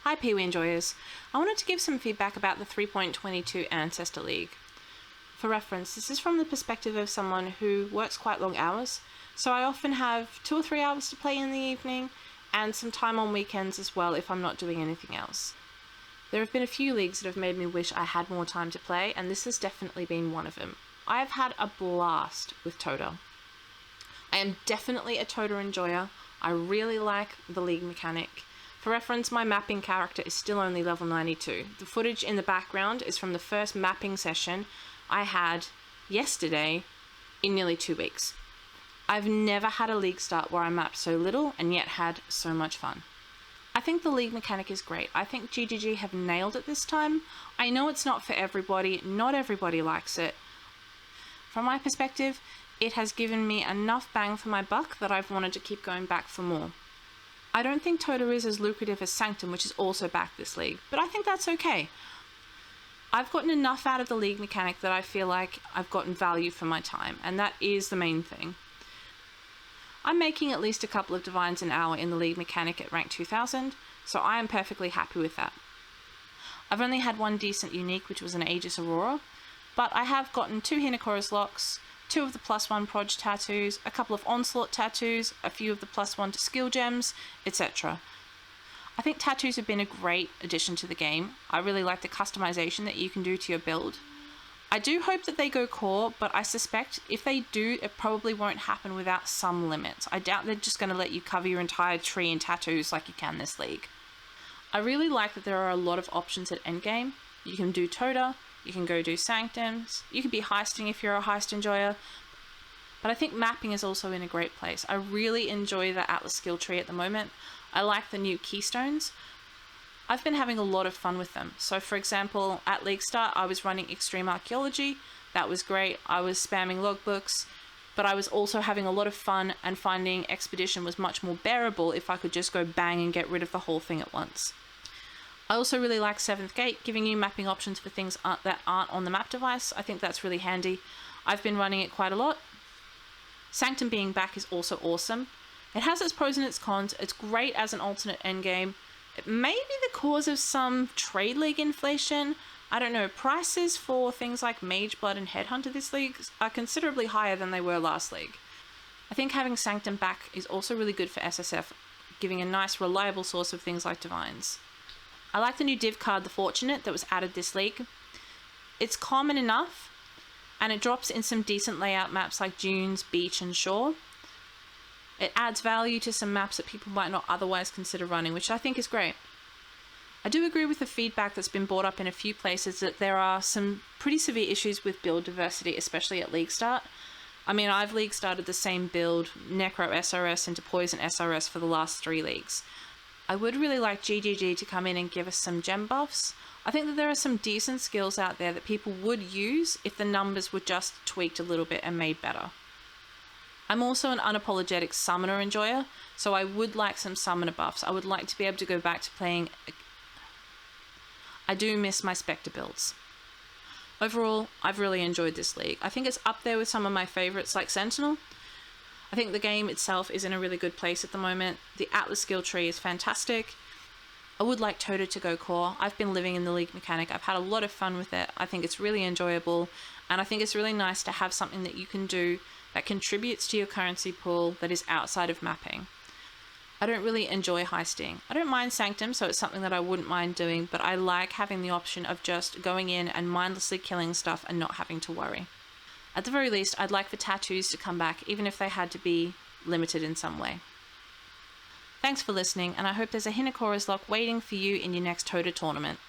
Hi PoE enjoyers. I wanted to give some feedback about the 3.22 Ancestor League. For reference, this is from the perspective of someone who works quite long hours, so I often have 2 or 3 hours to play in the evening, and some time on weekends as well if I'm not doing anything else. There have been a few leagues that have made me wish I had more time to play, and this has definitely been one of them. I have had a blast with Tota. I am definitely a Tota enjoyer. I really like the league mechanic. For reference, my mapping character is still only level 92. The footage in the background is from the first mapping session I had yesterday in nearly 2 weeks. I've never had a Leaguestart where I mapped so little and yet had so much fun. I think the league mechanic is great. I think GGG have nailed it this time. I know it's not for everybody, not everybody likes it. From my perspective, it has given me enough bang for my buck that I've wanted to keep going back for more. I don't think Tota is as lucrative as Sanctum, which is also back this league, but I think that's okay. I've gotten enough out of the league mechanic that I feel like I've gotten value for my time, and that is the main thing. I'm making at least a couple of divines an hour in the league mechanic at rank 2000, so I am perfectly happy with that. I've only had one decent unique, which was an Aegis Aurora, but I have gotten 2 Hinokora's locks, 2 of the +1 Proj tattoos, a couple of Onslaught tattoos, a few of the +1 to skill gems, etc. I think tattoos have been a great addition to the game. I really like the customization that you can do to your build. I do hope that they go core, but I suspect if they do, it probably won't happen without some limits. I doubt they're just going to let you cover your entire tree in tattoos like you can this league. I really like that there are a lot of options at Endgame. You can do Tota, you can go do Sanctums, you can be heisting if you're a heist enjoyer, but I think mapping is also in a great place. I really enjoy the Atlas skill tree at the moment. I like the new Keystones. I've been having a lot of fun with them. So for example, at Leaguestart, I was running Extreme Archaeology. That was great. I was spamming logbooks, but I was also having a lot of fun and finding Expedition was much more bearable if I could just go bang and get rid of the whole thing at once. I also really like 7th Gate, giving you mapping options for things that aren't on the map device. I think that's really handy. I've been running it quite a lot. Sanctum being back is also awesome. It has its pros and its cons. It's great as an alternate endgame. It may be the cause of some trade league inflation. I don't know, prices for things like Mage Blood and Headhunter this league are considerably higher than they were last league. I think having Sanctum back is also really good for SSF, giving a nice reliable source of things like Divines. I like the new div card, the Fortunate, that was added this league. It's common enough, and it drops in some decent layout maps like Dunes, Beach, and Shore. It adds value to some maps that people might not otherwise consider running, which I think is great. I do agree with the feedback that's been brought up in a few places that there are some pretty severe issues with build diversity, especially at Leaguestart. I mean, I've League started the same build, Necro SRS into Poison SRS for the last 3 leagues. I would really like GGG to come in and give us some gem buffs. I think that there are some decent skills out there that people would use if the numbers were just tweaked a little bit and made better. I'm also an unapologetic summoner enjoyer, so I would like some summoner buffs. I would like to be able to go back to playing. I do miss my Spectre builds. Overall, I've really enjoyed this league. I think it's up there with some of my favorites like Sentinel. I think the game itself is in a really good place at the moment. The Atlas skill tree is fantastic. I would like Tota to go core. I've been living in the league mechanic. I've had a lot of fun with it. I think it's really enjoyable, and I think it's really nice to have something that you can do that contributes to your currency pool that is outside of mapping. I don't really enjoy heisting. I don't mind Sanctum, so it's something that I wouldn't mind doing, but I like having the option of just going in and mindlessly killing stuff and not having to worry. At the very least, I'd like the tattoos to come back, even if they had to be limited in some way. Thanks for listening, and I hope there's a Hinokora's lock waiting for you in your next Tota tournament.